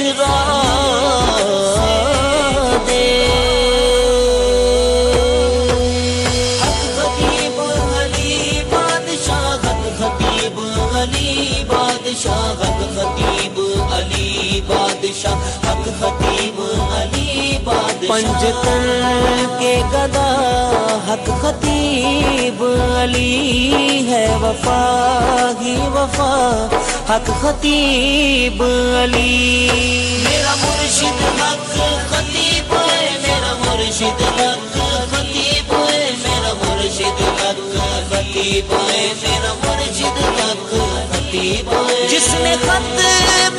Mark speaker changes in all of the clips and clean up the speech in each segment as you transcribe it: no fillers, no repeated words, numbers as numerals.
Speaker 1: बिसरा दे। हक खतीब अली बादशाह, हक खतीब अली बादशाह, हक खतीब अली बादशाह, हक खतीब अली बादशाह। पंजतन के गदा हक खतीब अली है, वफा ही वफा हक खतीब अली। मेरा मुर्शिद हक खतीब है, मेरा मुर्शिद हक खतीब है, मेरा मुर्शिद हक खतीब है, मेरा मुर्शिद हक खतीब है। जिसने खत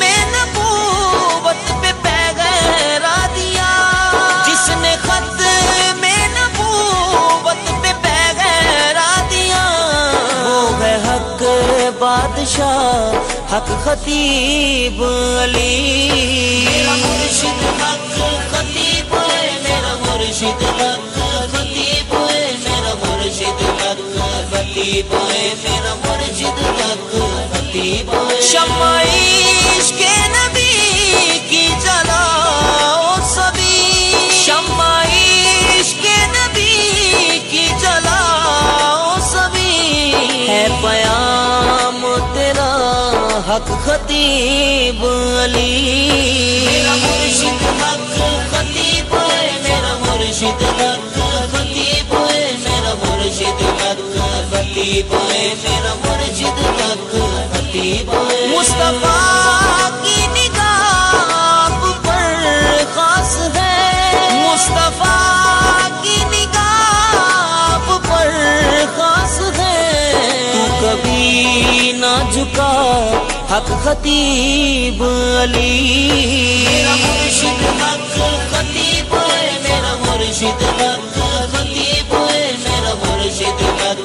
Speaker 1: में नबूवत पे पैगैरा दिया, जिसने खत में नबूवत पे पैगैरा दिया, वो है हक बादशाह हक खतीब अली। मेरा मुर्शिद हक खतीब है, मेरा मुर्शिद हक खतीब है, मेरा मुर्शिद हक खतीब है, मेरा मुर्शिद हक खतीब है। शम्मा इश्क़ के नबी की जलाओ सभी, शम्मा इश्क़ के नबी की जलाओ सभी। है प्याम तेरा हक खतीब अली। मेरा मुर्शिद हक खतीब है, मेरा मुर्शिद हक खतीब है, मेरा मुर्शिद हक खतीब है, मेरा मुर्शिद हक खतीब है। मुस्तफा की निगाह पर खास है, मुस्तफा की निगाह पर खास है। तू कभी ना झुका हक खतीब अली। मेरा मुर्शिद हक खतीब है, मेरा मुर्शिद हक खतीब है, मेरा मुर्शिद हक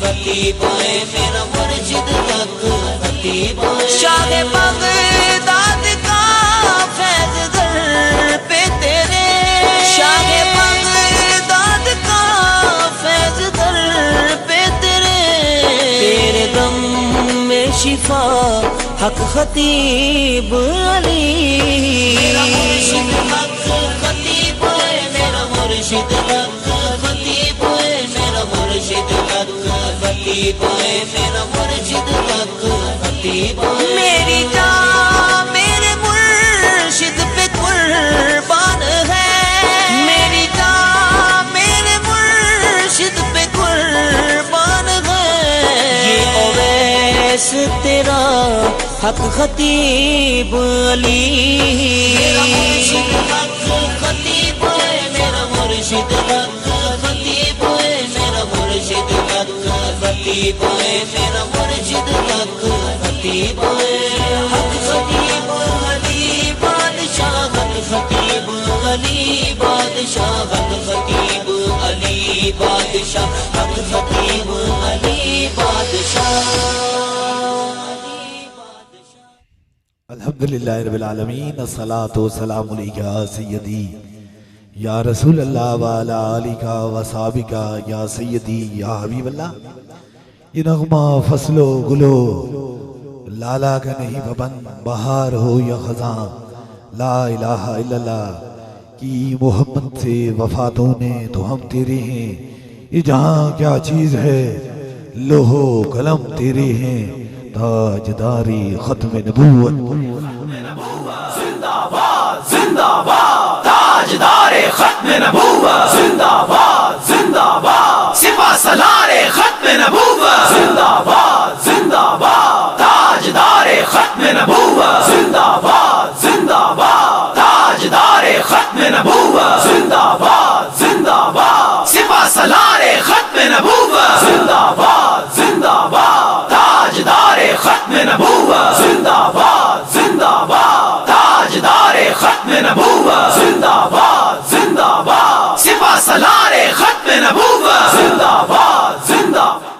Speaker 1: खतीब है, मेरा मुर्शिद हक खतीब है। शाह बगदाद का फैज़ दर पे तेरे, शाह बगदाद का फैज़ दर पे तेरे, तेरे दम में शिफा हक खतीब अली। मेरा मुर्शिद हक खतीब है, मेरा मुर्शिद हक खतीब है, मेरा मुर्शिद हक खतीब है, मेरा मुर्शिद हक खतीब है। मेरी जान मेरे मुर्शिद पे कुर्बान है, मेरी जान मेरे मुर्शिद पे कुर्बान है। ये ओवैस तेरा हक खतीब अली। मेरा मुर्शिद हक खतीब है, मेरा मुर्शिद हक खतीब है, मेरा मुर्शिद हक खतीब है, मेरा मुर्शिद हक खतीब है। हक खतीब अली बादशाह, हक खतीब अली बादशाह, हक खतीब अली बादशाह, हक खतीब अली बादशाह।
Speaker 2: अल्हम्दुलिल्लाह रब्बिल आलमीन, अस्सलातु वस्सलामु अलैका सय्यदी या रसूल अल्लाह व अला आलिका व सहाबिका या सय्यदी या हबीबल्लाह। ये नगमा फसलो गुलो लाला का नहीं बबन, बहार हो या खज़ां, ला इलाहा इल्लल्लाह की मोहब्बत से वफातों ने तो हम तेरे हैं। ये जहाँ क्या चीज़ है लोहो कलम तेरे हैं, ताजदारी खत्म नबूवत
Speaker 3: जिंदाबाद जिंदाबाद, ताजदारे खत्म नबूवत जिंदाबाद जिंदाबाद, सिपा सलारे खत्म नबूवत जिंदाबाद जिंदाबाद, ताजदारे खत्म नबूवत जिंदाबाद जिंदाबाद, ताजदारे खत्म नबूवत जिंदाबाद जिंदाबाद, सिपा सलारे खत्म नबूवत जिंदाबाद जिंदाबाद, ताजदारे खत्म नबूवत जिंदाबाद जिंदाबाद, ताजदारे खत्म नबूवत जिंदाबाद जिंदाबाद, सिपा सलारे खत्म नबूवत जिंदाबाद जिंदाबाद।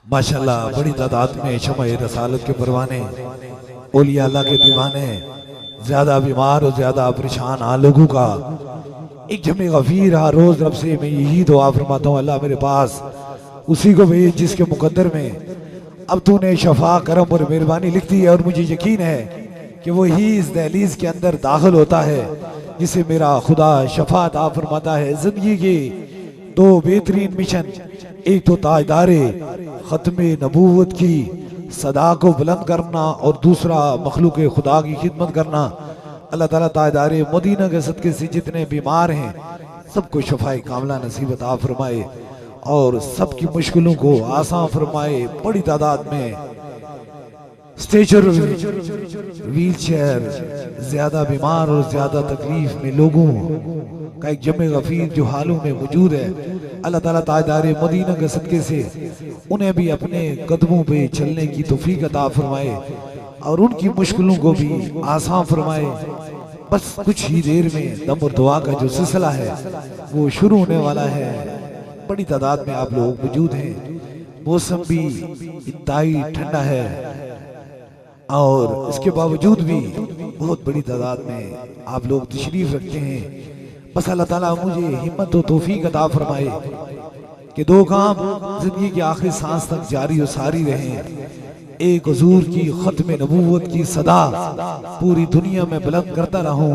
Speaker 2: माशाल्लाह बड़ी तादाद में शम्ए रसालत के परवाने, औलिया अल्लाह के दीवाने, ज्यादा बीमार और ज्यादा परेशान लोगों का एक जमे गफीर रोज रब से मैं यही दुआ फरमाता हूँ, अल्लाह मेरे पास उसी को भेज जिसके मुकद्दर में अब तूने शफा करम और मेहरबानी लिख दी है। और मुझे यकीन है कि वही इस दहलीज के अंदर दाखिल होता है जिसे मेरा खुदा शफात आ फरमाता है। जिंदगी के दो बेहतरीन मिशन, एक तो ताजदारे खत्मे नबूवत की सदा को बुलंद करना और दूसरा मखलूक खुदा की खिदमत करना। अल्लाह ताला ताजदारे मदीना के सदके से जितने बीमार हैं सबको शफाए कामला नसीब अता फरमाए और सबकी मुश्किलों को आसान फरमाए। बड़ी तादाद में स्ट्रेचर, व्हील चेयर, ज्यादा बीमार और ज्यादा तकलीफ में लोगों का एक जमे गफीर जो हालों में मौजूद है, अल्लाह ताला ताजदारे मदीना के सदके से उन्हें भी अपने कदमों पे चलने की तौफीक अता फरमाए और उनकी मुश्किलों को भी आसान फरमाए। बस कुछ ही देर में दम और दुआ का जो सिलसिला है वो शुरू होने वाला है। बड़ी तादाद में आप लोग मौजूद हैं, मौसम भी इंतहाई ठंडा है और इसके बावजूद भी बहुत बड़ी तादाद में आप लोग तशरीफ रखते हैं। बस अल्लाह ताला मुझे हिम्मत और तौफीक अता फरमाए कि दो काम जिंदगी की आखिरी सांस तक जारी और सारी रहें। एक हुजूर की खत्म नबूवत की सदा पूरी दुनिया में बुलंद करता रहूं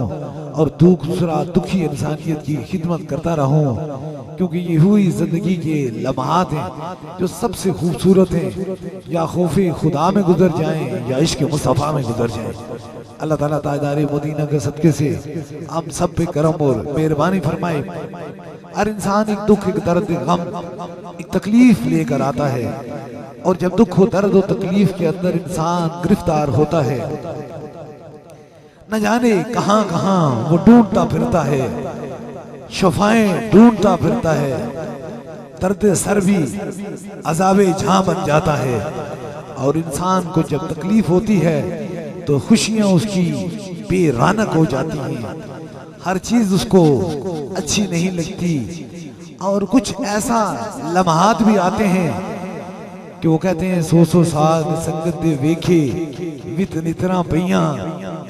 Speaker 2: और दूसरा दुखी इंसानियत की खिदमत करता रहूं, क्योंकि ये हुई जिंदगी के लम्हात हैं जो सबसे खूबसूरत हैं। या खौफे खुदा में गुजर जाएं या इश्क मुस्तफा में गुजर जाएं। अल्लाह ताला ताजदारे मदीना के सदके से हम सब पे करम और मेहरबानी फरमाए। हर इंसान एक दुख, एक दर्द, एक गम, एक तकलीफ लेकर आता है और जब दुख हो, दर्द और तकलीफ के अंदर इंसान गिरफ्तार होता है, न जाने कहां कहां वो ढूंढता फिरता है, शफाएं ढूंढता फिरता है। दर्द सर भी अजाबे झां बन जाता है और इंसान को जब तकलीफ होती है तो खुशियां उसकी बेरानक हो जाती हैं, हर चीज उसको अच्छी नहीं लगती और कुछ ऐसा लम्हात भी आते हैं कि वो कहते हैं 100 साल संगत दे वेखे वित नितरा पईया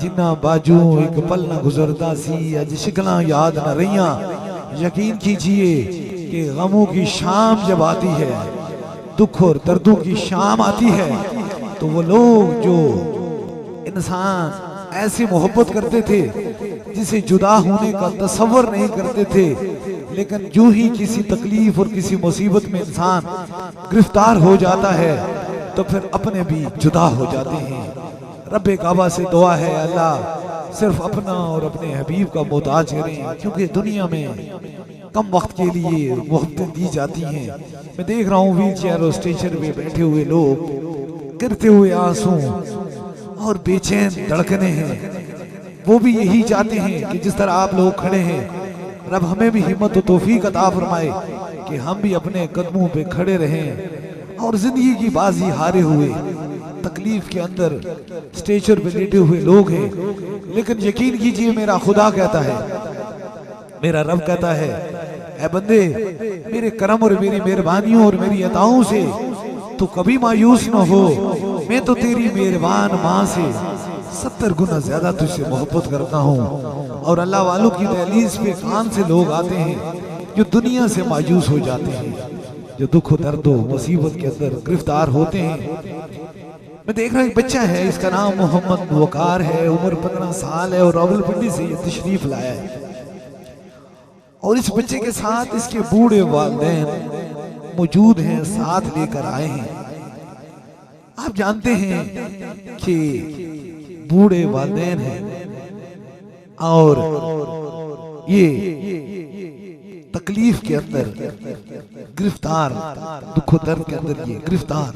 Speaker 2: जिन्ना बाजू एक पल न गुजरता सी अज शिकला याद न रहिया। यकीन कीजिए कि गमों की शाम जब आती है, दुख और दर्दों की शाम आती है, तो वो लोग जो इंसान ऐसी मोहब्बत करते थे जिसे जुदा होने का तसव्वुर नहीं करते थे, लेकिन जो ही किसी तकलीफ और किसी मुसीबत में इंसान गिरफ्तार हो जाता है तो फिर अपने भी जुदा हो जाते हैं। रब्बे काबा से दुआ है अल्लाह सिर्फ अपना और अपने हबीब का मोहताज करें, क्योंकि दुनिया में कम वक्त के लिए मोहब्बतें दी जाती हैं। मैं देख रहा हूँ व्हील चेयर और स्टेशन पे बैठे हुए लोग, गिरते हुए आंसू और बेचैन धड़कने हैं। वो भी यही चाहते हैं कि जिस तरह आप लोग खड़े हैं, रब हमें भी हिम्मत और तौफीक अता फरमाए कि हम भी अपने कदमों पे खड़े रहें और जिंदगी की बाजी हारे हुए तकलीफ के अंदर स्टेचर पे लेटे हुए लोग हैं, लेकिन यकीन कीजिए मेरा खुदा कहता है, मेरा रब कहता है, ऐ बंदे मेरे करम और मेरी मेहरबानियों और मेरी अताओं से तो कभी मायूस न हो, मैं तो तेरी मेहरबान माँ से 70 गुना ज्यादा तुझसे मोहब्बत करता हूँ। और अल्लाह वालों की दहलीज पे कान से लोग आते हैं जो दुनिया से मायूस हो जाते हैं, जो दुख दर्द मुसीबत के अंदर गिरफ्तार होते हैं। मैं देख रहा हूँ एक बच्चा है, इसका नाम मोहम्मद वकार है, उम्र 15 साल है और रावलपिंडी से ये तशरीफ लाया है और इस बच्चे के साथ इसके बूढ़े वालिदैन मौजूद हैं, साथ लेकर आए हैं। आप जानते हैं कि बूढ़े वालिदैन हैं और ये तकलीफ के अंदर गिरफ्तार, दुख दर्द के अंदर ये गिरफ्तार,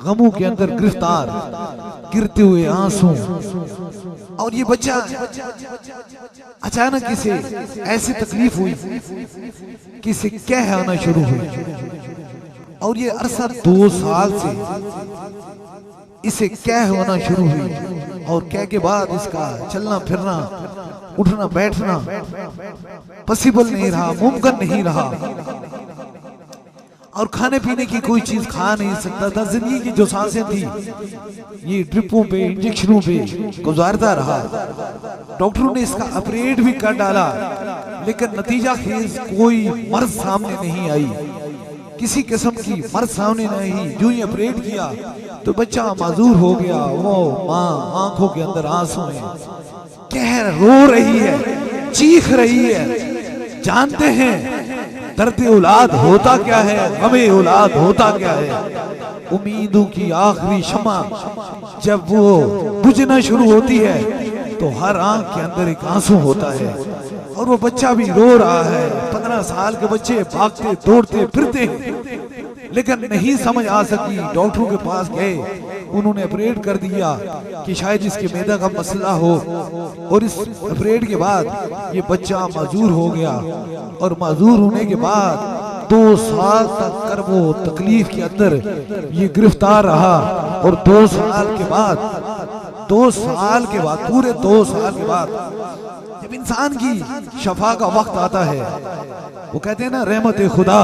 Speaker 2: गमों के अंदर गिरफ्तार, गिरते हुए आंसू। और ये बच्चा अचानक इसे ऐसी तकलीफ हुई कि इसे कह आना शुरू हुई और ये अरसा 2 साल से इसे कह होना शुरू हुई और कह के बाद इसका चलना फिरना, उठना बैठना पॉसिबल नहीं रहा, मुमकिन नहीं रहा और खाने पीने की कोई चीज खा नहीं सकता था। जिंदगी की जो सांसें थी ये ड्रिपों पे, इंजेक्शनों पे गुजारता रहा। डॉक्टरों ने इसका ऑपरेट भी कर डाला, लेकिन नतीजा खेज कोई मर्ज सामने नहीं आई। किसी किस्म की मर्द सामने नहीं, जो ही ऑपरेट किया तो बच्चा माजूर हो गया। वो माँ आंखों के अंदर आंसू हैं, कह रो रही है, चीख रही है। जानते हैं दर्द औलाद होता क्या है, गमे औलाद होता क्या है। उम्मीदों की आखिरी शमा जब वो बुझना शुरू होती है तो हर आंख के अंदर एक आंसू होता है और वो बच्चा भी रो रहा है। 15 साल के बच्चे भागते दौड़ते फिरते हैं, लेकिन नहीं समझ आ सकी। डॉक्टरों के पास गए, उन्होंने ऑपरेट कर दिया कि शायद इसके मैदा का मसला हो, और इस ऑपरेट के बाद ये बच्चा माजूर हो गया। और माजूर होने के बाद 2 साल तक कर वो तकलीफ के अंदर ये गिरफ्तार रहा। और 2 साल के बाद पूरे 2 साल के बाद जब इंसान की शफा का वक्त आता है, वो कहते हैं ना, रहमत खुदा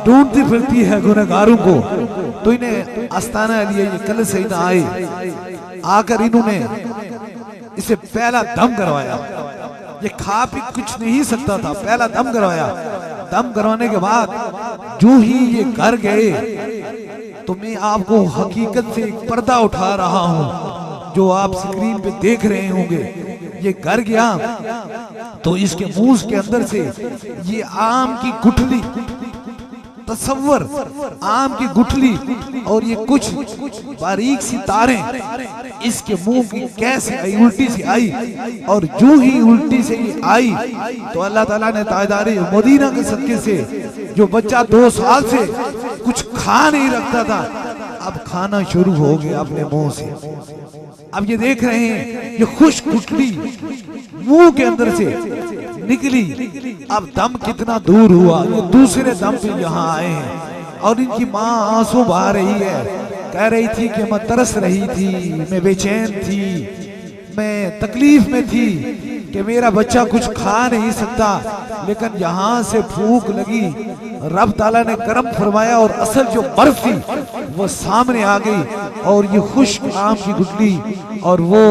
Speaker 2: ढूंढती फिरती है गुनहगारों को। तो इन्हें आस्ताना लिए ये कल से ना आए, आकर इन्होंने इसे पहला दम करवाया। ये खा पी कुछ नहीं सकता था, पहला दम करवाया। दम करवाने के बाद जो ही ये घर गए तो मैं आपको हकीकत से एक पर्दा उठा रहा हूं जो आप स्क्रीन पे देख रहे होंगे। ये घर गया तो इसके मुंह के अंदर से ये आम की गुठली, तसव्वुर आम की गुठली और ये कुछ बारीक सी तारें इसके मुंह की कैसे आई, उल्टी सी आई। और जो ही उल्टी से ये आई तो अल्लाह ताला ने ताजदारे मदीना के सदके से जो बच्चा 2 साल से कुछ खा नहीं रखता था, अब खाना शुरू हो गया अपने मुंह से। अब ये देख रहे हैं ये खुश गुठली मुंह के अंदर से निकली। अब दम कितना दूर हुआ, ये दूसरे दम पे यहाँ आए हैं और इनकी माँ आंसू बहा रही है, कह रही थी कि मैं तरस रही थी, मैं बेचैन थी, मैं तकलीफ में थी कि मेरा बच्चा कुछ खा नहीं सकता। लेकिन यहाँ से भूख लगी, रब ताला ने करम फरमाया और असल जो बर्फ थी वो सामने आ गई और ये खुश्क आम की गुठली और वो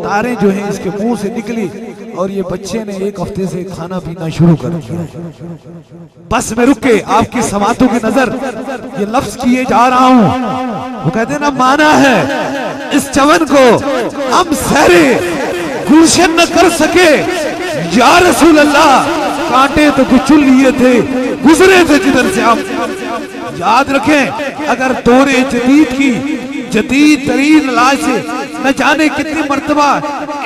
Speaker 2: तारें जो हैं इसके मुंह से निकली। और ये बच्चे ने 1 हफ्ते से खाना पीना शुरू कर दिया। बस मैं रुक के आपकी समातों की नजर ये लफ्ज किए जा रहा हूँ। वो कहते ना, माना है इस चवन को हम सहरे गुलशन न कर सके, या रसूल अल्लाह कांटे तो कुछ चुन लिए थे, गुजरे थे जिधर से हम। याद रखें, अगर दौरे जदीद की जदीद तरीन इलाज से न जाने कितनी मर्तबा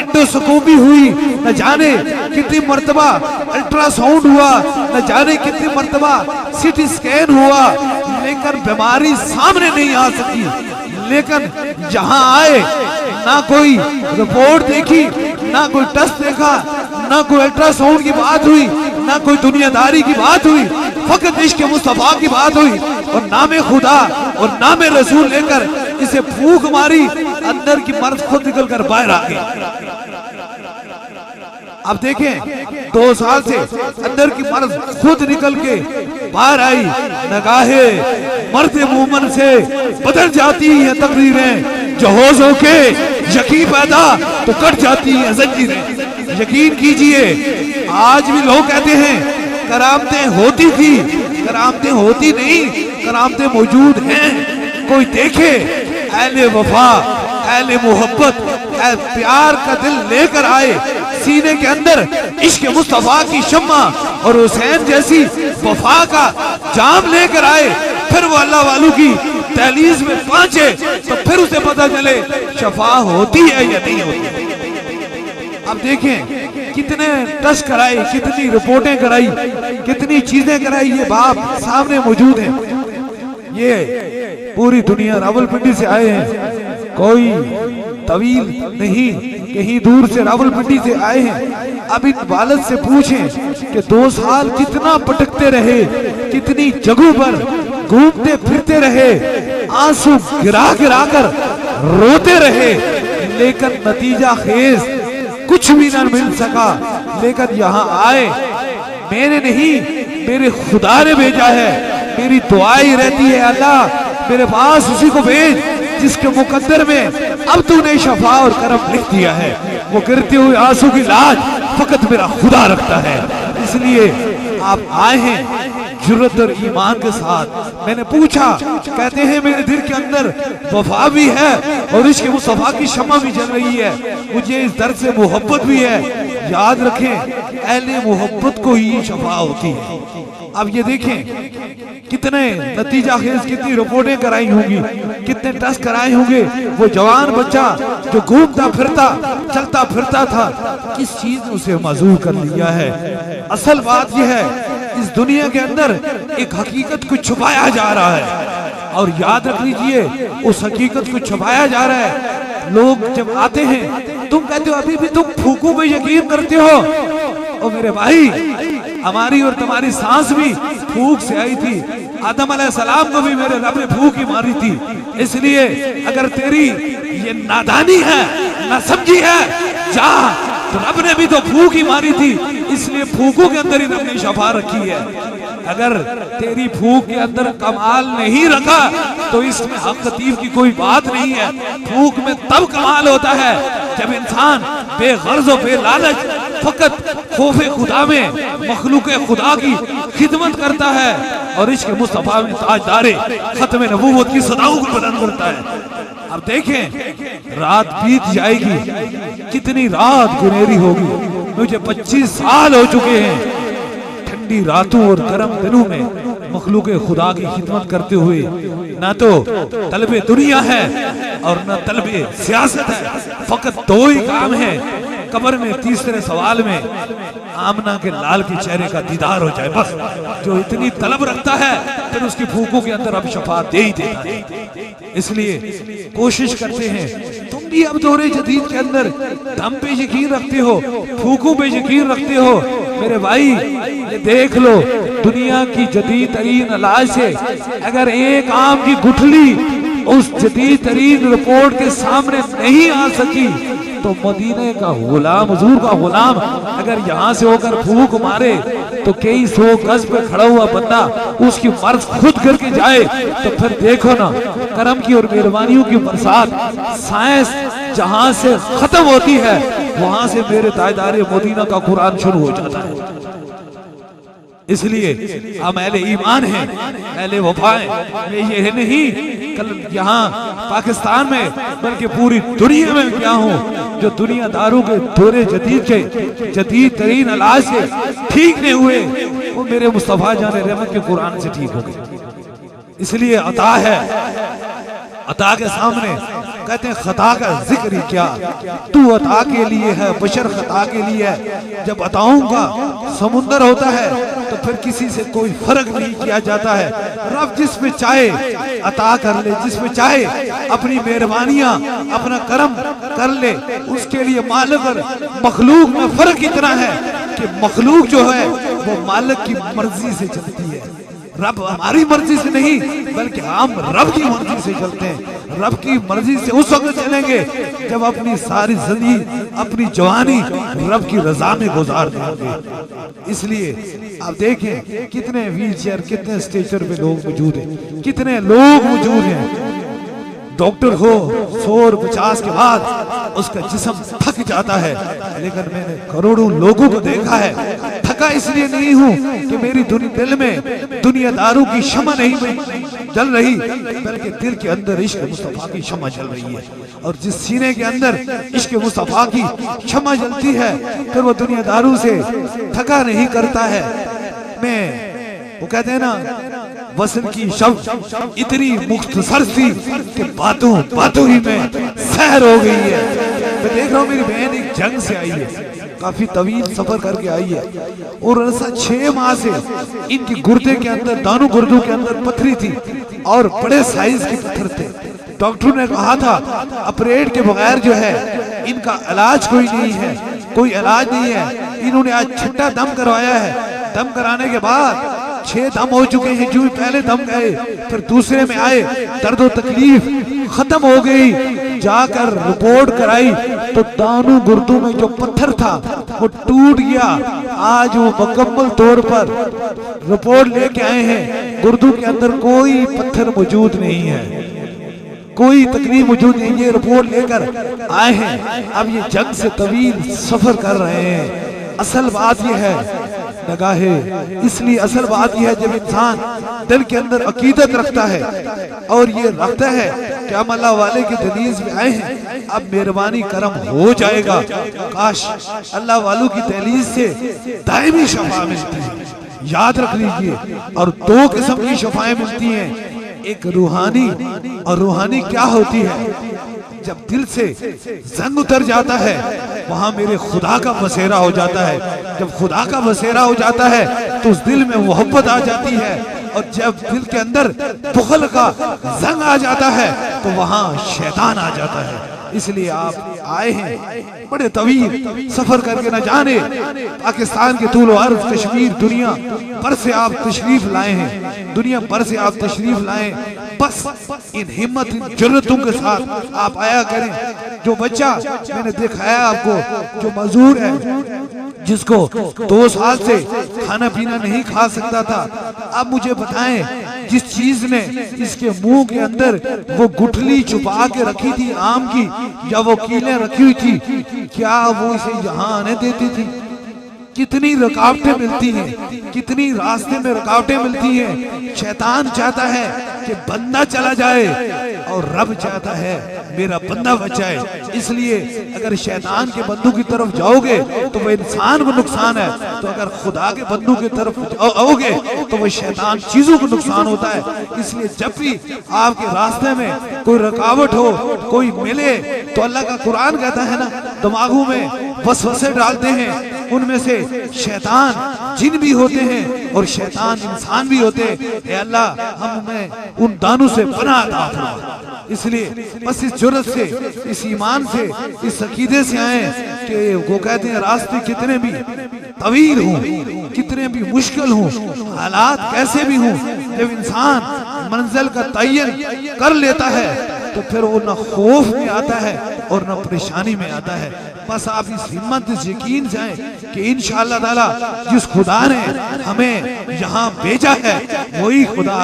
Speaker 2: इंडोस्कोपी हुई, न जाने कितनी मर्तबा अल्ट्रासाउंड हुआ, न जाने कितनी मर्तबा सीटी स्कैन हुआ, लेकिन बीमारी सामने नहीं आ सकी। लेकिन जहां आए ना कोई रिपोर्ट देखी, ना कोई टेस्ट देखा, ना कोई अल्ट्रासाउंड की बात हुई, ना कोई दुनियादारी की बात हुई, फकत इश्क मुस्तफा की बात हुई और नामे खुदा और नामे रसूल लेकर इसे फूंक मारी, अंदर की मर्द खुद निकल कर बाहर आ गई। अब देखें 2 साल से अंदर की मर्द खुद निकल के बाहर आई। नगाहे मर्द मोमन से बदल जाती हैं तकदीरें, जो होशों के यकीन पैदा तो कट जाती हैं जंजीरें। यकीन कीजिए, आज भी लोग कहते हैं करामतें होती थी, करामतें होती नहीं, करामतें मौजूद हैं। कोई देखे अहले वफा, अहले मोहब्बत, प्यार का दिल लेकर आए, सीने के अंदर इश्क मुस्तफा की शम्मा और हुसैन जैसी वफा का जाम लेकर आए, फिर वो अल्लाह वालों की दहलीज में पहुंचे तो फिर उसे पता चले शफा होती है या नहीं होती। अब देखें कितने टेस्ट कराए, कितनी रिपोर्टें कराई, कितनी चीजें कराई, ये बाप सामने मौजूद है। ये पूरी दुनिया रावलपिंडी से आए हैं, कोई तवील नहीं, कहीं दूर से रावलपिंडी से आए हैं। अब इन वालिद से पूछें कि 2 साल कितना भटकते रहे, कितनी जगहों पर घूमते फिरते रहे, आंसू गिरा गिरा कर रोते रहे, लेकिन नतीजा खेज कुछ भी न मिल सका। लेकिन यहाँ आए, मैंने नहीं मेरे खुदा ने भेजा है। मेरी दुआई रहती है, अल्लाह मेरे पास उसी को भेज जिसके मुकद्दर में अब तूने शफा और करम लिख दिया है। वो गिरते हुए आंसू की लाज फकत मेरा खुदा रखता है। इसलिए आप आए हैं, जुर्रत और ईमान के साथ मैंने पूछा, कहते हैं मेरे दिल के अंदर वफा भी है और इश्क मुस्तफा की शम्मा भी जल रही है, मुझे इस दर्द से मोहब्बत भी है। याद रखें, अहले मोहब्बत को ही शफा होती है। अब ये देखें कितने नतीजा खेज, कितनी रिपोर्टें कराई होंगी, कितने टेस्ट कराए होंगे। वो जवान बच्चा जो घूमता फिरता चलता फिरता था, किस चीज ने उसे मजबूर कर लिया है। असल बात यह है, इस दुनिया के अंदर एक हकीकत को छुपाया जा रहा है और याद रख लीजिए उस हकीकत को छुपाया जा रहा है। लोग जब आते हैं, तुम कहते हो अभी भी तुम फूकों पे यकीन करते हो। और मेरे भाई, हमारी और तुम्हारी सांस भी फूक से आई थी। आदम अलैहिस्सलाम को भी मेरे रब ने फूक ही मारी थी। इसलिए अगर तेरी ये नादानी है, ना समझी है, जा, तो रब ने भी तो फूक ही मारी थी, इसलिए फूकों के अंदर ही रब ने शफा रखी है। अगर तेरी फूक के अंदर कमाल नहीं रखा तो इसमें हक खतीब की कोई बात नहीं है। फूक में तब कमाल होता है जब इंसान बेगर्ज और बेलालच फकत खौफे खुदा में मखलूक खुदा की खिदमत करता है और इश्क मुस्तफा में ताजदारे खत्म नबूवत की सदाओं को बुलंद करता है। अब देखें, रात बीत जाएगी, कितनी रात गुनेरी होगी। मुझे 25 साल हो चुके हैं ठंडी रातों और गर्म दिनों में मखलूक खुदा की खिदमत करते हुए। ना तो तलबे दुनिया है और ना तलबे सियासत है, फकत दो ही काम है। कब्र में तीसरे सवाल में आमना के लाल के चेहरे का दीदार हो जाए, बस। जो इतनी तलब रखता है फिर उसकी फूकों के अंदर अब शफात दे ही देता है। इसलिए कोशिश करते हैं, तुम भी अब दौरे जदीद के अंदर दम पे यकीन रखते हो, फूकों पे यकीन रखते हो। मेरे भाई, ये देख लो, दुनिया की जदीद तरीन इलाज से अगर एक आम की गुठली उस जदीद तरीन रिपोर्ट के सामने नहीं आ सकी तो मदीने का गुलाम, हुजूर का गुलाम अगर यहाँ से होकर फूक मारे तो कई 100 गज पे खड़ा हुआ बंदा उसकी मर्ज खुद करके जाए तो फिर देखो ना, करम की और मेहरबानियों की बरसात साइंस जहाँ से खत्म होती है वहां से मेरे ताजदारे मदीना का कुरान शुरू हो जाता है। इसलिए हम अहले ईमान हैं, अहले वफा हैं। ये नहीं कल यहाँ पाकिस्तान में बल्कि पूरी दुनिया में क्या हूँ जो दुनियादारों के दौरे जदीद के जदीद तरीन इलाज से ठीक नहीं हुए, वो मेरे मुस्तफा जाने रहमत के कुरान से ठीक हो गए। इसलिए अता है, अता के सामने कहते हैं खता का जिक्र ही क्या, तू अता के लिए है, बशर खता के लिए है। जब अताओं का समुंदर होता है तो फिर किसी से कोई फर्क नहीं किया जाता है। रब जिसमें चाहे अता कर ले, जिसमें चाहे अपनी मेहरबानियां अपना करम कर ले, उसके लिए मालिक और मखलूक में फर्क इतना है कि मखलूक जो है वो मालिक की मर्जी से चलती है, रब हमारी मर्जी से नहीं बल्कि हम रब की मर्जी से चलते हैं। रब की मर्जी से उस वक्त चलेंगे जब अपनी सारी जिंदगी, अपनी जवानी रब की रजा में गुजार देंगे। इसलिए आप देखें कितने व्हील चेयर, कितने स्टेचर पे लोग मौजूद हैं, कितने लोग मौजूद हैं। डॉक्टर हो 150 के बाद उसका जिस्म थक जाता है, लेकिन मैंने करोड़ों लोगों को देखा है। थका इसलिए नहीं हूँ कि मेरी दिल में दुनियादारों की शमा नहीं जल रही, बल्कि दिल के अंदर इश्क मुस्तफा की शमा जल रही है। और जिस सीने के अंदर इश्क मुस्तफा की शमा जलती है फिर वो दुनियादारों से थका नहीं करता है। मैं वो कहते हैं ना, वसन की शब इतनी मुख्तसर सी कि बातों बातों ही में सहर हो गई है। मैं देख रहा हूँ मेरी बहन एक जंग से आई है, काफी तवील सफर करके आई है और ऐसा 6 माह से इनकी गुर्दे के अंदर, दानों गुर्दों के अंदर पथरी थी और बड़े साइज के पत्थर थे। डॉक्टर ने कहा था ऑपरेट के बगैर जो है इनका इलाज कोई नहीं है, कोई इलाज नहीं है। इन्होंने आज 6ठा दम करवाया है। दम कराने के बाद 6 दम हो चुके हैं। जो पहले दम गए फिर दूसरे में आए, दर्द और तकलीफ खत्म हो गई। जाकर रिपोर्ट कराई तो दानों गुर्दों में जो पत्थर था वो टूट गया। आज वो मुकम्मल तौर पर रिपोर्ट लेके आए हैं, गुर्दों के अंदर कोई पत्थर मौजूद नहीं है, कोई तकलीफ मौजूद नहीं। ये रिपोर्ट लेकर आए हैं। अब ये जंग से तवील सफर कर रहे हैं। असल बात यह है नगाहे, इसलिए असल बात यह है जब इंसान दिल के अंदर अकीदत रखता है और ये रखता है कि हम अल्लाह वाले की दहलीज में आए हैं, अब मेहरबानी करम हो जाएगा। काश अल्लाह वालों की दहलीज से दायमी शफा मिलती है, याद रख लीजिए। और दो किस्म की शफाएं मिलती हैं, एक रूहानी, और रूहानी क्या होती है? जब दिल से जंग उतर जाता है वहां मेरे खुदा का बसेरा हो जाता है। जब खुदा का बसेरा हो जाता है तो उस दिल में मोहब्बत आ जाती है, और जब दिल के अंदर बुग़्ल का जंग आ जाता है तो वहां शैतान आ जाता है। इसलिए आप आए हैं बड़े तवील सफर करके, न जाने पाकिस्तान के तूल अर्ज़ कश्मीर दुनिया भर से आप तशरीफ लाए हैं, दुनिया भर से आप तशरीफ लाए। बस इन हिम्मत, इन जुर्रतों के साथ आप आया करें। जो बच्चा मैंने दिखाया आपको, जो मजदूर है, जिसको 2 साल से खाना पीना नहीं खा सकता था, अब मुझे बताएं जिस चीज ने इसके मुंह के अंदर वो गुठली छुपा के रखी थी आम की, या वो कीलें रखी हुई थी, क्या वो इसे यहाँ आने देती थी? कितनी रुकावटें मिलती हैं, कितनी रास्ते में रुकावटें मिलती हैं। शैतान चाहता है कि बंदा चला जाए और रब चाहता है मेरा बंदा बच जाए। इसलिए अगर शैतान के बंदू की तरफ जाओगे तो वह इंसान को नुकसान है, तो अगर खुदा के बंदू की तरफ आओगे तो वह शैतान चीजों को नुकसान होता है। इसलिए जब भी आपके रास्ते में कोई रुकावट हो, कोई मिले, तो अल्लाह का कुरान कहता है ना, दिमागों में वसवसे डालते हैं, उनमें से शैतान जिन भी होते हैं और शैतान इंसान भी होते हैं। ए अल्लाह, हमें उन दानों से पनाह अता फरमा। इसलिए बस इस जुर्रत से, इस ईमान से, इस अकीदे से आए कि वो कहते हैं रास्ते कितने भी तवील हों, कितने भी मुश्किल हों, हालात कैसे भी हों, जब इंसान मंजिल का तयन कर लेता है तो फिर वो न खौफ में आता है और न परेशानी में आता है। बस आप इस हिम्मत, इस यकीन से आए कि इंशाअल्लाह ताला जिस खुदा ने हमें यहाँ भेजा है वही खुदा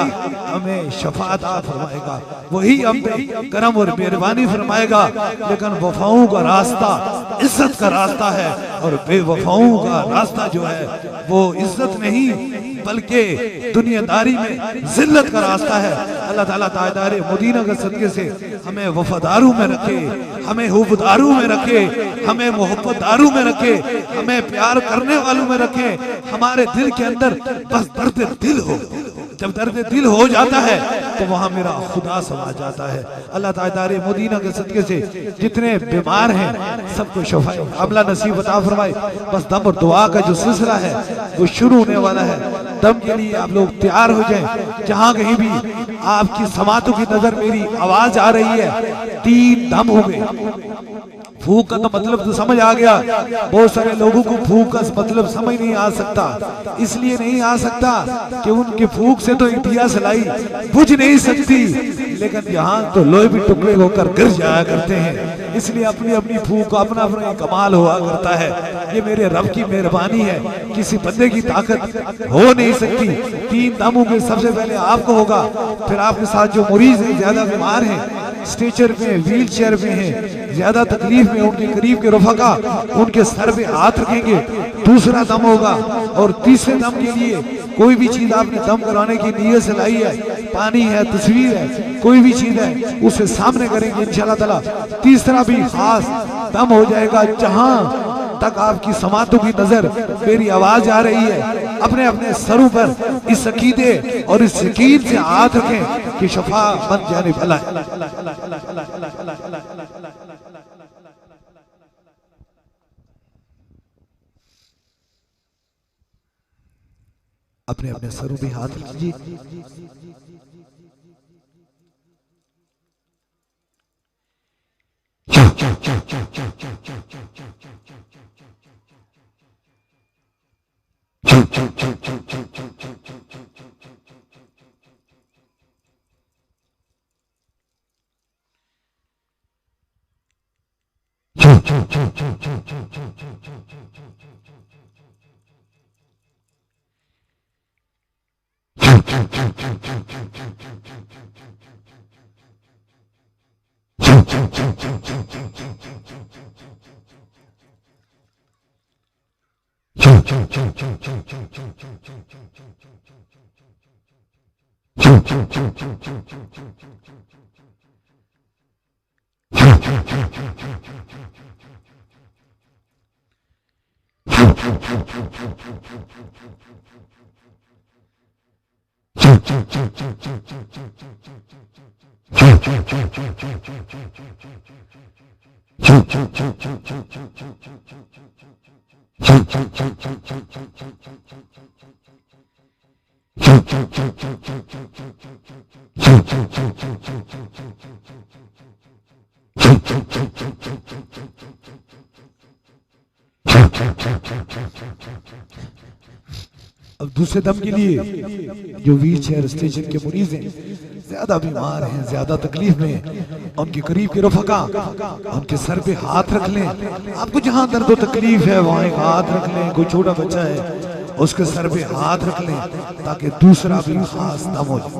Speaker 2: हमें शफाअत फरमाएगा, वही हम पे करम और मेहरबानी फरमाएगा। लेकिन वफाओं का रास्ता इज्जत का रास्ता है, और बेवफाओं का रास्ता जो है वो इज्जत नहीं बल्कि दुनियादारी में जिल्लत का रास्ता है। अल्लाह ताला ताजदारे मदीना के सदके से हमें वफादारों में रखे, हमें हुब्बदारों में रखे, हमें मोहब्बतदारों में रखे, हमें प्यार करने वालों में रखे। हमारे दिल के अंदर बस दर्द दिल हो, जब दर्द दिल हो जाता है तो वहां मेरा खुदा समा जाता है। अल्लाह ताजदारे मदीना के सदके से जितने बीमार हैं सबको शफाए अमला नसीब अता फरमाए। बस दम और दुआ का जो सिलसिला है वो शुरू होने वाला है। दम के लिए आप लोग तैयार हो जाएं। जहां कहीं भी आपकी समातों की नजर मेरी आवाज आ रही है, 3 दम हो गए। फूक का तो मतलब तो समझ आ गया। बहुत सारे लोगों को फूक का मतलब समझ नहीं आ सकता, इसलिए नहीं आ सकता कि उनकी फूक से तो एक दिया सलाई बुझ नहीं सकती, लेकिन यहाँ तो लोहे भी टुकड़े होकर गिर जाया करते हैं। इसलिए अपनी अपनी फूक का अपना अपना कमाल हुआ करता है। ये मेरे रब की मेहरबानी है, किसी बंदे की ताकत हो नहीं सकती। 3 दम होंगे, सबसे पहले आपको होगा, फिर आपके साथ जो मरीज है, ज्यादा बीमार है, स्ट्रेचर में, व्हील चेयर में है, ज्यादा तकलीफ में, उनके करीब के रफका उनके सर पे हाथ रखेंगे। दूसरा दम होगा, और तीसरे दम के लिए कोई भी चीज आपने दम कराने की नीयत से लाई है, पानी है, तस्वीर है, कोई भी चीज है, उसे सामने करेंगे इंशाअल्लाह ताला। तीसरा भी खास दम हो जाएगा, जहां तक आपकी समातों की नजर मेरी आवाज आ रही है, अपने अपने सरों पर इस अकीदे और इस यकीन से हाथ रखें कि शफा बन जाने वाला है। अपने अपने सरों पे हाथ लीजिए। अब दूसरे दम के लिए जो व्हील चेयर स्टेशन के मरीज हैं, ज्यादा बीमार हैं, ज्यादा तकलीफ में, उनके करीब के रफका उनके सर पे हाथ रख लें। आपको जहां दर्द और तकलीफ है वहां एक हाथ रख लें। कोई छोटा बच्चा है उसके सर पे हाथ रख लें ताकि दूसरा भी खास दम हो जाए।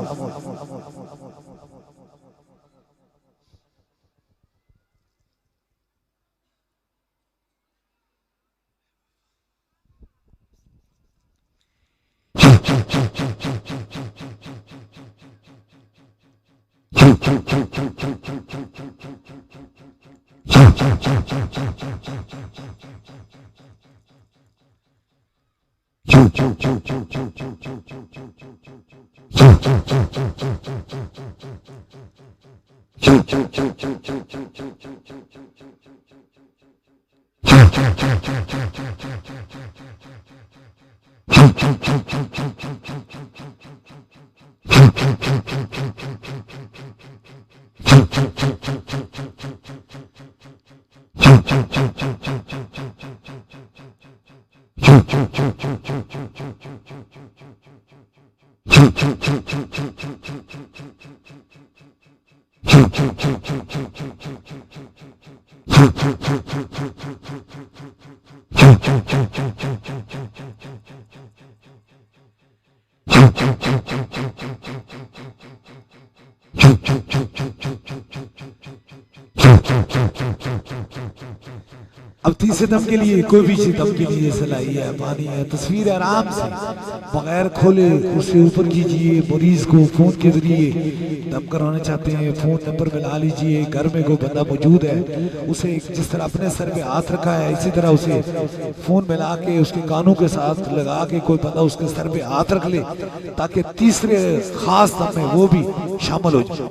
Speaker 2: अब तीसरे दम के लिए कोई भी दम के लिए सलाई है, पानी है, तस्वीर आराम से बगैर खोले उसे ऊपर कीजिए। मरीज को फोन के जरिए दम करवाना चाहते हैं, फोन नंबर मिला लीजिए। घर में कोई बंदा मौजूद है, उसे जिस तरह अपने सर पे हाथ रखा है इसी तरह उसे फोन मिला के उसके कानों के साथ लगा के कोई बंदा उसके सर पे हाथ रख ले ताकि तीसरे खास दम में वो भी शामिल हो जाए।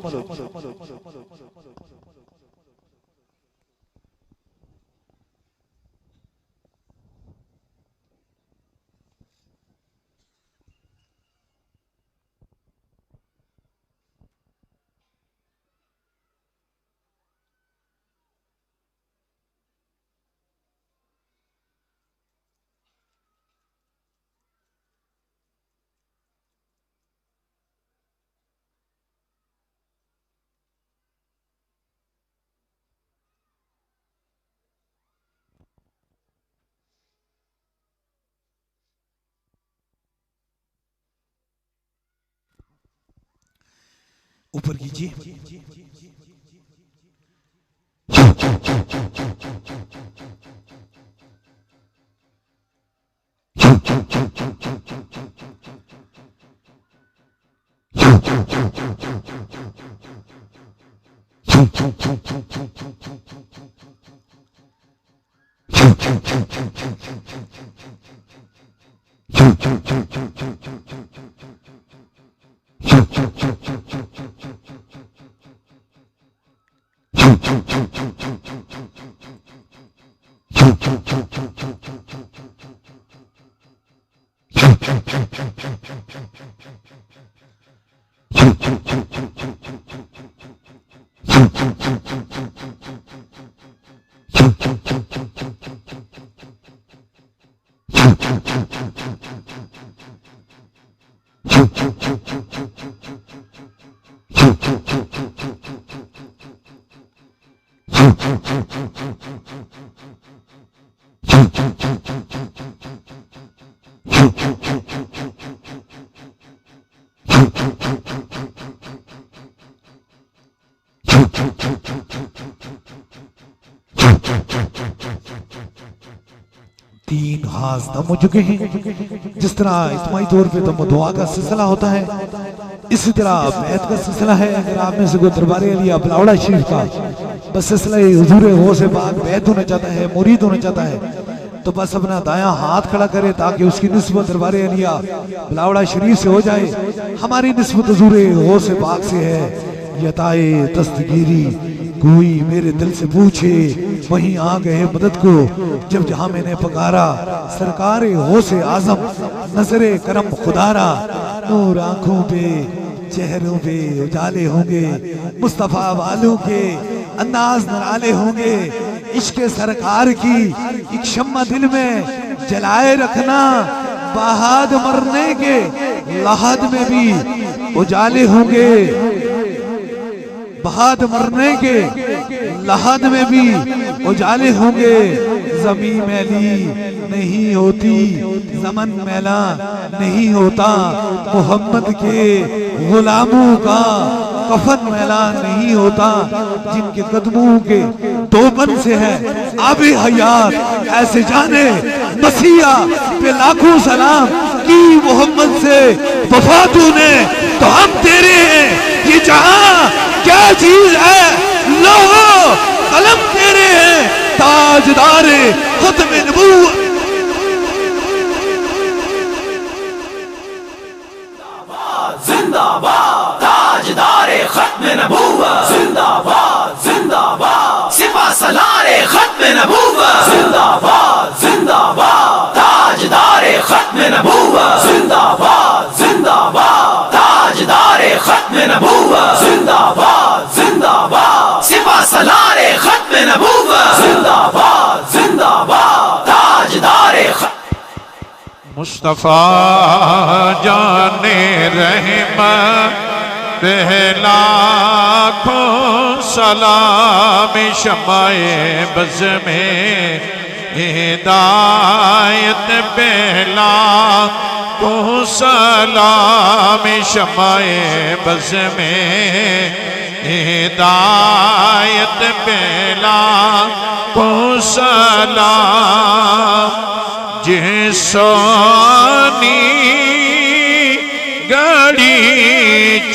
Speaker 2: ऊपर कीजिए। खास दम हो चुके हैं। जिस तरह इज्तिमाई तौर पे दम दुआ का सिलसिला होता है, इसी तरह बैत का सिलसिला है। अगर आप में से कोई दरबार अलिया बलावड़ा शरीफ का बस सिलसिला हुजूर गौस पाक बैत होना चाहता है, मुरीद होना चाहता है, तो बस अपना दायां हाथ खड़ा करे ताकि उसकी निस्बत दरबार अलिया बलावड़ा शरीफ से हो जाए। हमारी निस्बत हुजूर गौस पाक से है। यताए दस्तगीरी कोई मेरे दिल से पूछे, वहीं आ गए मदद को जब जहां मैंने पकारा। सरकार गौसे आजम नजरे करम खुदारा, नूर आंखों पे चेहरों पे उजाले होंगे, मुस्तफा वालों के अंदाज निराले होंगे। इश्क सरकार की एक शम्मा दिल में जलाए रखना, बहाद मरने के लहद में भी उजाले होंगे, बहाद मरने के लहद में भी उजाले होंगे। जमीन मैली नहीं होती, जमन मैला नहीं होता, मोहम्मद के गुलामों का कफन मैला नहीं होता। जिनके कदमों के तोबन से है आबे हयात, ऐसे जाने मसीहा पे लाखों सलाम की मोहम्मद से वफा तूने तो हम तेरे हैं। ये जहां क्या चीज है, लोहो कलम तेरे हैं, ताजदारे खत्म नबूवत।
Speaker 3: जिंदाबाद ताजदारे खत्म नबूवत, जिंदाबाद जिंदाबाद सिपा सलारे खत्म नबूवत, जिंदाबाद जिंदाबाद ताजदारे खत्म नबूवत, जिंदाबाद जिंदाबाद ताजदारे खत्म नबूवत, जिंदाबाद जिंदाबाद सिपा सलारे खत्म नबूवत, जिंदाबाद जिंदाबाद ताजदारे
Speaker 4: मुस्तफा जाने रहमत पहला खो सलाम शमाए बज़ में हिदायत पहला को सलाम शमाए बज़ में हिदायत पहला को सलाम। जिसोनी गड़ी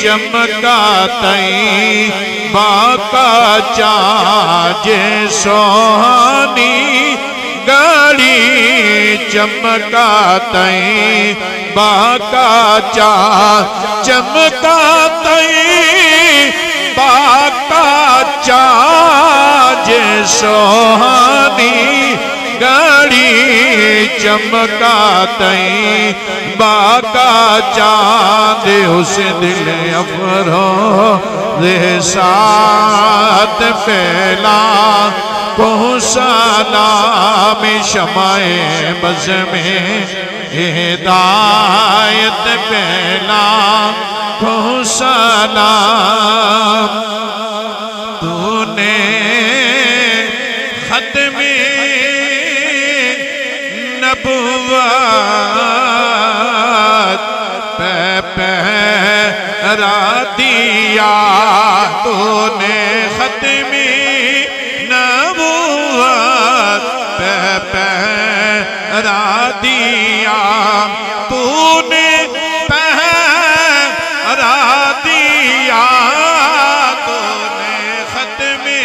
Speaker 4: चमका तई बाका चा, जिसोनी गड़ी चमका तई बाका चा, चमका तई बाका चा, जिसोनी गड़ी चमका तई बाका चांद, उस दिल अफरों दे साथ फैला को सलाम शमाए बज़ में हिदायत पहला को सलाम। तूने खत्म नबुव्वत पे पहरा दिया, तूने खत्मी नबुव्वत पे पहरा दिया, तूने पहरा दिया, तूने खत्मी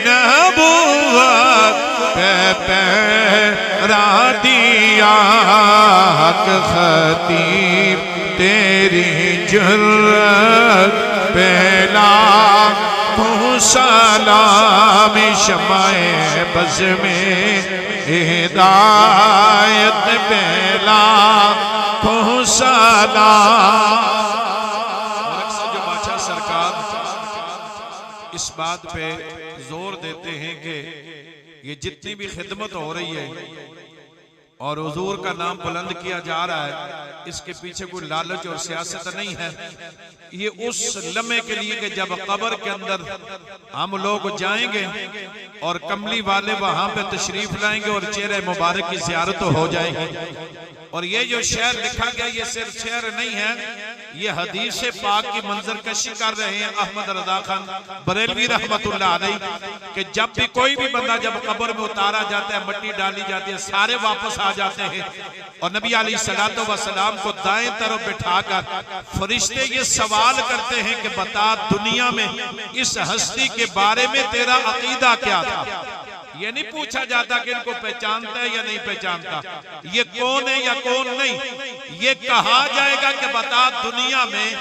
Speaker 4: नबुव्वत पे पहरा दिया। हक खतीब तेरी जुर्रत पहला को सलाम शमाए बज़ में हिदायत पहला को सलाम। जो बादशाह सरकार इस बात पे जोर देते हैं कि ये जितनी भी खिदमत हो रही है और हुजूर का नाम बुलंद किया जा रहा है, इसके पीछे कोई लालच और सियासत नहीं है। ये उस लम्हे के लिए कि जब कब्र के अंदर हम लोग जाएंगे और कमली वाले वहां पे तशरीफ लाएंगे और चेहरे मुबारक की ज़ियारत हो जाएगी। और ये जो शेर लिखा गया ये सिर्फ शेर नहीं है, ये हदीस पाक की मंजर कशी कर रहे हैं अहमद रजा खान बरेलवी रहमतुल्लाह अलैह कि जब भी कोई भी बंदा जब कब्र में उतारा जाता है, मट्टी डाली जाती है, सारे वापस आ जाते हैं और नबी अलैहिस्सलातु वस्सलाम को दाएं तरफ बिठाकर फरिश्ते ये सवाल करते हैं कि बता दुनिया में इस हस्ती के बारे में तेरा अकीदा क्या था। ये नहीं पूछा जाता कि इनको पहचानता है या नहीं पहचानता, ये कौन है या कौन नहीं, ये कहा जाएगा कि बता दुनिया में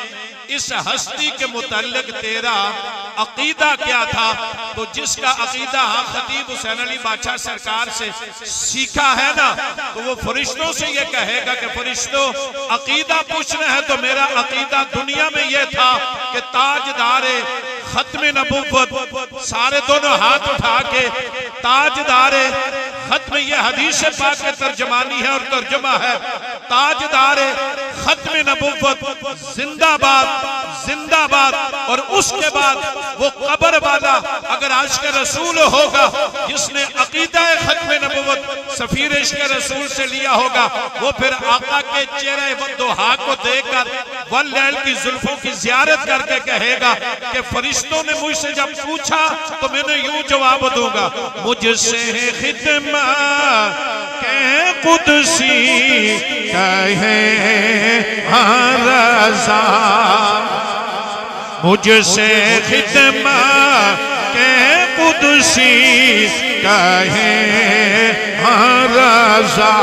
Speaker 4: इस हस्ती के मुताल्लिक तेरा अकीदा क्या था। तो जिसका अकीदा खतीब हुसैन अली बादशाह सरकार से सीखा है ना, तो वो फरिश्तों से ये कहेगा कि फरिश्तों अकीदा पूछना है तो मेरा अकीदा दुनिया में ये था कि ताजदारे खत्म नबुव्वत, सारे दोनों हाथ उठा के ताजदारे खत्म, ये हदीस पाक के तर्जमानी है और तर्जुमा है, ताजदारे खत्म नबुव्वत जिंदाबाद जिंदाबाद। और उसके बाद वो कब्र वाला अगर आज के रसूल होगा जिसने अकीदा खत्म नबुव्वत सफीर इश्क रसूल से लिया होगा, वो फिर आका के चेहरे वद्दुहा को देखकर वल्लैल की जुल्फों की जियारत करके कहेगा कि फरिश्तों ने मुझसे जब पूछा तो मैंने यूं जवाब दूंगा, मुझसे खिदमत के कुदसी कहे रज़ा, मुझसे खिदमत के कुदसी कहे रज़ा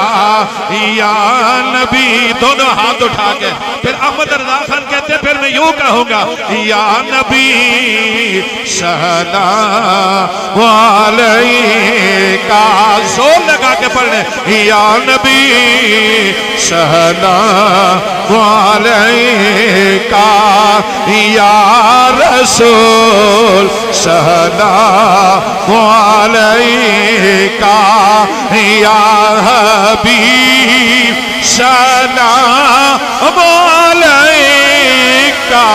Speaker 4: या नबी। दोनों हाथ उठा के फिर अहमद रजा खान कहते फिर मैं यूं कहूंगा, या नबी सलाम अलैका, जोर लगा के पढ़ने, या नबी सलाम अलैका, या रसूल सलाम अलैका, या हबीब सलाम अलैका।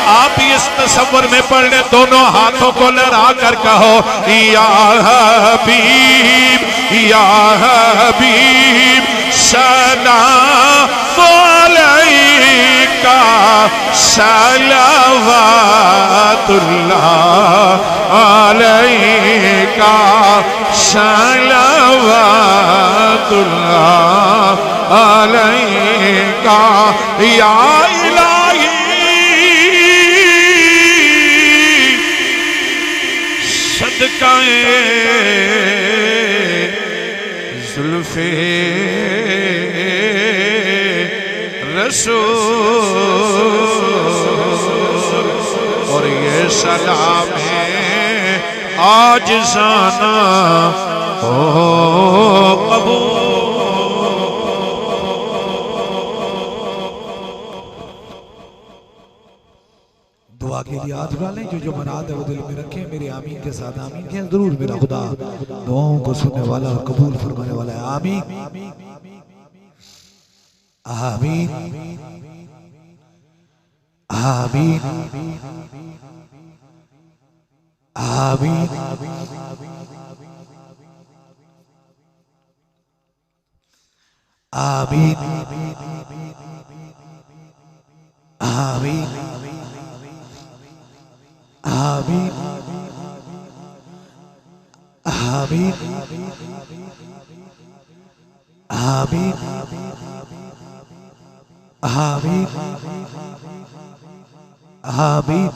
Speaker 4: आप इस तस्वर में पढ़ ले, दोनों हाथों को लहरा कर कहो, या हबीब सलाम अलैका, सलावतुल्लाह अलैका, सलावतुल्लाह अलैका, या इलाही सदकाए जुल्फे रसूल। और ये सलाम है आज जाना हो कबूल।
Speaker 2: दुआ के लिए हाथ उठा लें, जो मुराद है वो दिल में रखें, मेरे आमीन के साथ आमीन कहें। जरूर मेरा खुदा दुआओं को सुनने वाला और कबूल फरमाने वाला है। आमीन आमीन आमीन आमीन आमीन आमीन आमीन आमीन आमीन आमीन आमीन